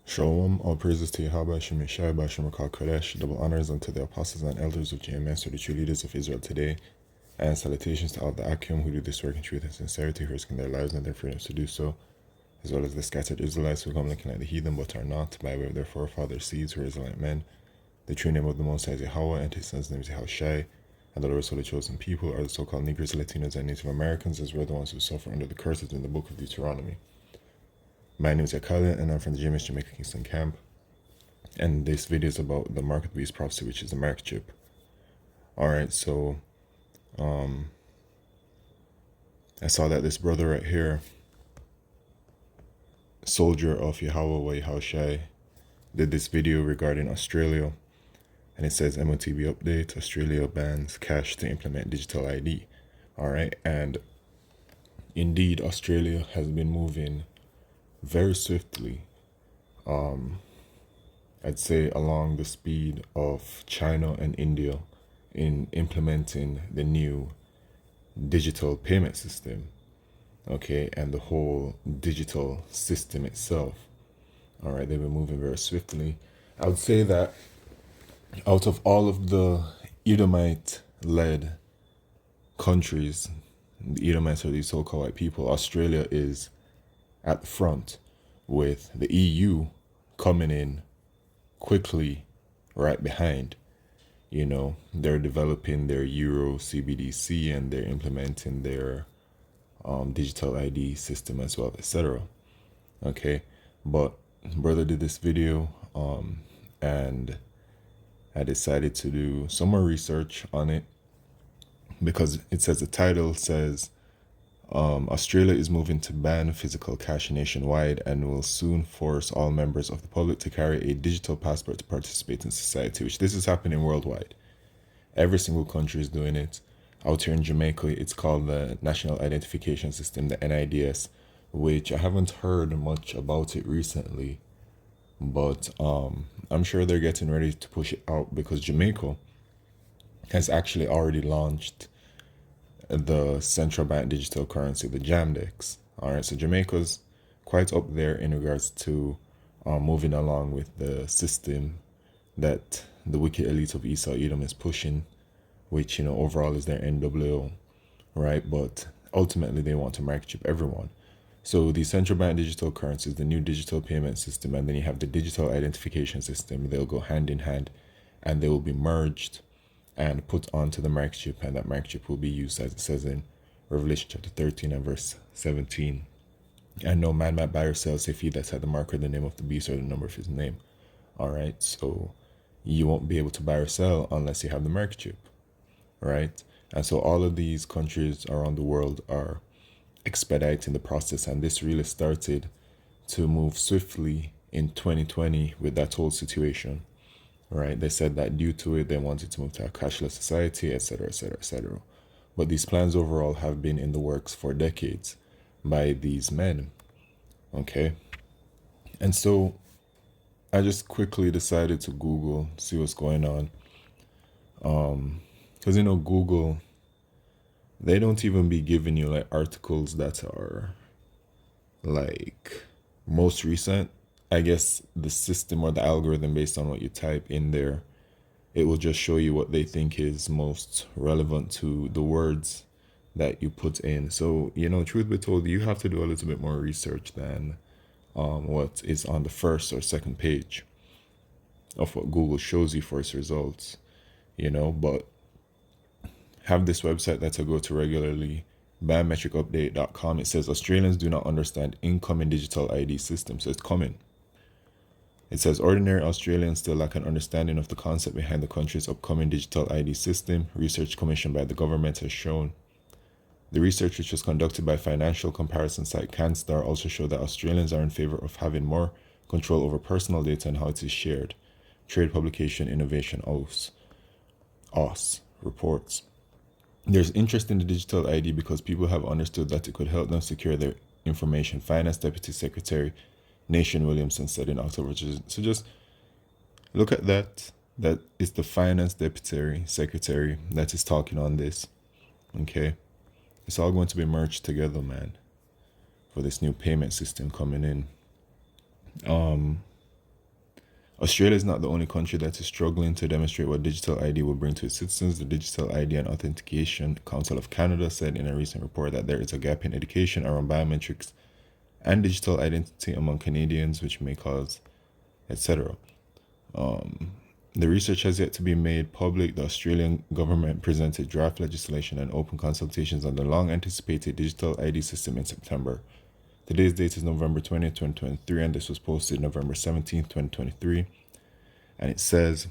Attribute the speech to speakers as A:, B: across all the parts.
A: Shalom, all praises to Yahweh, Shem Yeshai, Bashem Rakal Kodesh, double honors unto the apostles and elders of GMS, or the true leaders of Israel today, and salutations to all the Akim who do this work in truth and sincerity, who risking their lives and their freedoms to do so, as well as the scattered Israelites who come looking like the heathen but are not, by way of their forefathers' seeds who are Israelite men. The true name of the Most High is Yahweh, and his son's name is Yahushai, and the Lord's holy chosen people are the so-called Negroes, Latinos, and Native Americans, as we're the ones who suffer under the curses in the book of Deuteronomy. My name is Yakala, and I'm from the GMS Jamaica Kingston camp. And this video is about the market beast prophecy, which is the market chip. Alright, so I saw that this brother right here, soldier of Yahweh Yahushai, did this video regarding Australia, and it says M0TB update, Australia bans cash to implement digital ID. Alright, and indeed Australia has been moving very swiftly, I'd say along the speed of China and India in implementing the new digital payment system, okay, and the whole digital system itself. All right, they've been moving very swiftly. I would say that out of all of the Edomite-led countries, the Edomites are these so-called white people, Australia is at the front, with the EU coming in quickly right behind. You know, they're developing their Euro CBDC and they're implementing their digital ID system as well, etc. Okay, but brother did this video and I decided to do some more research on it because it says the title says Australia is moving to ban physical cash nationwide and will soon force all members of the public to carry a digital passport to participate in society, which this is happening worldwide. Every single country is doing it. Out here in Jamaica, it's called the National Identification System, the NIDS, which I haven't heard much about it recently, but I'm sure they're getting ready to push it out because Jamaica has actually already launched the central bank digital currency, the JAMDEX. All right, so Jamaica's quite up there in regards to moving along with the system that the wicked elite of Esau Edom is pushing, which, you know, overall is their NWO, right? But ultimately they want to market chip everyone. So the central bank digital currency is the new digital payment system, and then you have the digital identification system. They'll go hand in hand and they will be merged and put onto the market chip, and that market chip will be used as it says in Revelation chapter 13 and verse 17. And no man might buy or sell save he that's had the mark or the name of the beast or the number of his name. All right, so you won't be able to buy or sell unless you have the market chip, right? And so all of these countries around the world are expediting the process, and this really started to move swiftly in 2020 with that whole situation, right? They said that due to it, they wanted to move to a cashless society, etc., etc., etc. But these plans overall have been in the works for decades by these men, okay? And so I just quickly decided to Google, see what's going on. Because, you know, Google, they don't even be giving you like articles that are like most recent. I guess the system or the algorithm, based on what you type in there, it will just show you what they think is most relevant to the words that you put in. So, you know, truth be told, you have to do a little bit more research than what is on the first or second page of what Google shows you for its results, you know. But have this website that I go to regularly, biometricupdate.com. It says Australians do not understand incoming digital ID system. So it's coming. It says ordinary Australians still lack an understanding of the concept behind the country's upcoming digital ID system. Research commissioned by the government has shown. The research, which was conducted by financial comparison site CanStar, also showed that Australians are in favor of having more control over personal data and how it is shared. Trade publication Innovation OS reports. There's interest in the digital ID because people have understood that it could help them secure their information. Finance Deputy Secretary Nation Williamson said in October. So just look at that. That is the Finance Deputy Secretary that is talking on this. Okay. It's all going to be merged together, man, for this new payment system coming in. Australia is not the only country that is struggling to demonstrate what digital ID will bring to its citizens. The Digital ID and Authentication Council of Canada said in a recent report that there is a gap in education around biometrics and digital identity among Canadians, which may cause, etc. The research has yet to be made public. The Australian government presented draft legislation and open consultations on the long anticipated digital ID system in September. Today's date is November 20th, 2023, and this was posted November 17th, 2023. And it says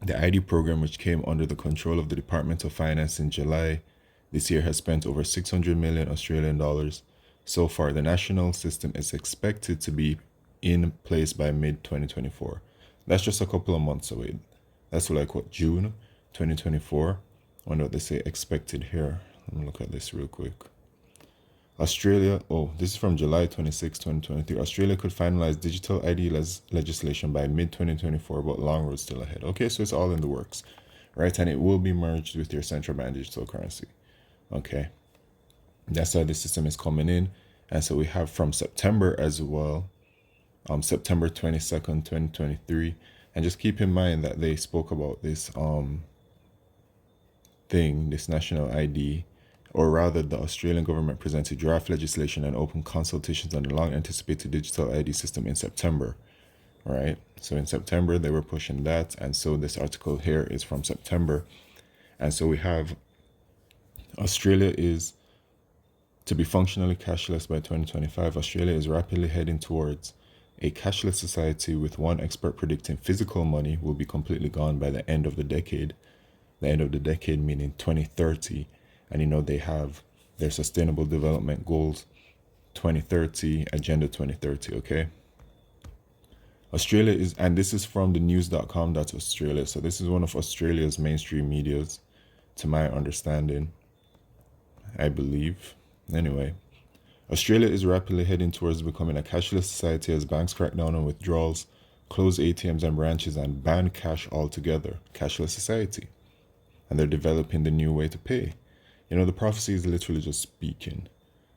A: the ID program, which came under the control of the Department of Finance in July this year, has spent over 600 million Australian dollars. So far, the national system is expected to be in place by mid-2024. That's just a couple of months away. That's like what, June 2024? I wonder what they say expected here. Let me look at this real quick. Australia, this is from July 26, 2023. Australia could finalize digital ID legislation by mid-2024, but long road still ahead. Okay, so it's all in the works, right? And it will be merged with your central bank digital currency. Okay, that's how the system is coming in. And so we have from September as well, September 22nd, 2023. And just keep in mind that they spoke about this this national ID, or rather the Australian government presented draft legislation and open consultations on the long anticipated digital ID system in September, right? So in September, they were pushing that. And so this article here is from September. And so we have Australia is to be functionally cashless by 2025. Australia is rapidly heading towards a cashless society, with one expert predicting physical money will be completely gone by the end of the decade. The end of the decade meaning 2030. And they have their sustainable development goals, 2030, Agenda 2030, okay? Australia is, and this is from the news.com.australia. So this is one of Australia's mainstream medias, to my understanding, I believe. Anyway, Australia is rapidly heading towards becoming a cashless society as banks crack down on withdrawals, close ATMs and branches, and ban cash altogether. Cashless society. And they're developing the new way to pay. The prophecy is literally just speaking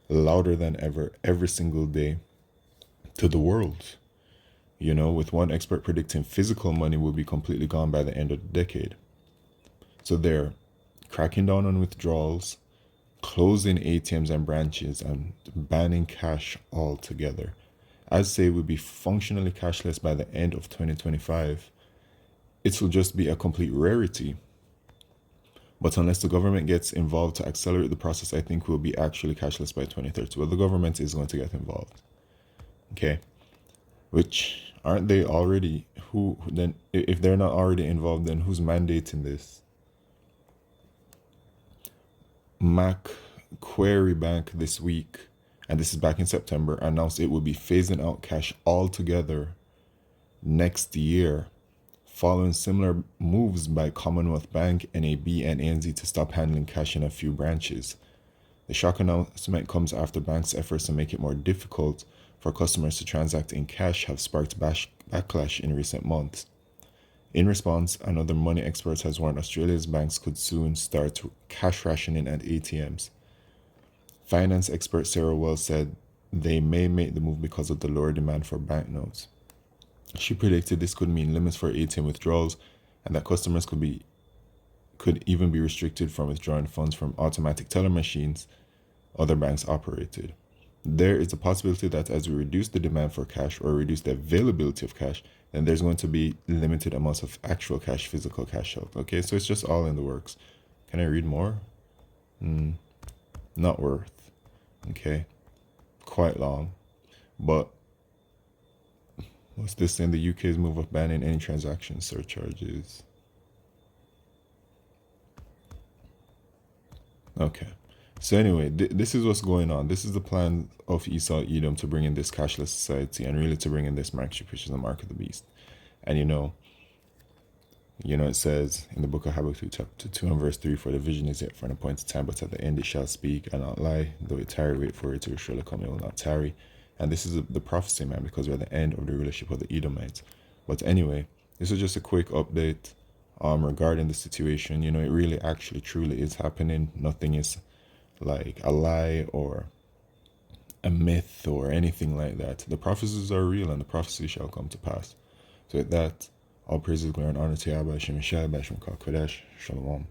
A: louder than ever, every single day to the world. With one expert predicting physical money will be completely gone by the end of the decade. So they're cracking down on withdrawals, closing ATMs and branches, and banning cash altogether. I'd say we'll be functionally cashless by the end of 2025. It will just be a complete rarity. But unless the government gets involved to accelerate the process, I think we'll be actually cashless by 2030. Well, the government is going to get involved. Okay? Which, aren't they already? Who then, if they're not already involved, then who's mandating this? Macquarie Bank this week, and this is back in September, announced it will be phasing out cash altogether next year, following similar moves by Commonwealth Bank, NAB, and ANZ to stop handling cash in a few branches. The shock announcement comes after banks' efforts to make it more difficult for customers to transact in cash have sparked backlash in recent months. In response, another money expert has warned Australia's banks could soon start cash rationing at ATMs. Finance expert Sarah Wells said they may make the move because of the lower demand for banknotes. She predicted this could mean limits for ATM withdrawals, and that customers could even be restricted from withdrawing funds from automatic teller machines other banks operated. There is a possibility that as we reduce the demand for cash or reduce the availability of cash, then there's going to be limited amounts of actual cash, physical cash held. Okay, so it's just all in the works. Can I read more? Not worth. Okay, quite long. But what's this in the UK's move of banning any transaction surcharges? Okay. So anyway, this is what's going on. This is the plan of Esau Edom to bring in this cashless society and really to bring in this market, which is the mark of the beast. And it says in the book of Habakkuk chapter 2 and verse 3, for the vision is yet for an appointed time, but at the end it shall speak and not lie. Though it tarry, wait for it to surely come, it will not tarry. And this is the prophecy, man, because we're at the end of the rulership of the Edomites. But anyway, this is just a quick update regarding the situation. It really actually truly is happening. Nothing is like a lie or a myth or anything like that. The prophecies are real and the prophecy shall come to pass. So with that, all praises, glory, and honor to Yahweh Shem Shai Bashim Kodesh. Shalom.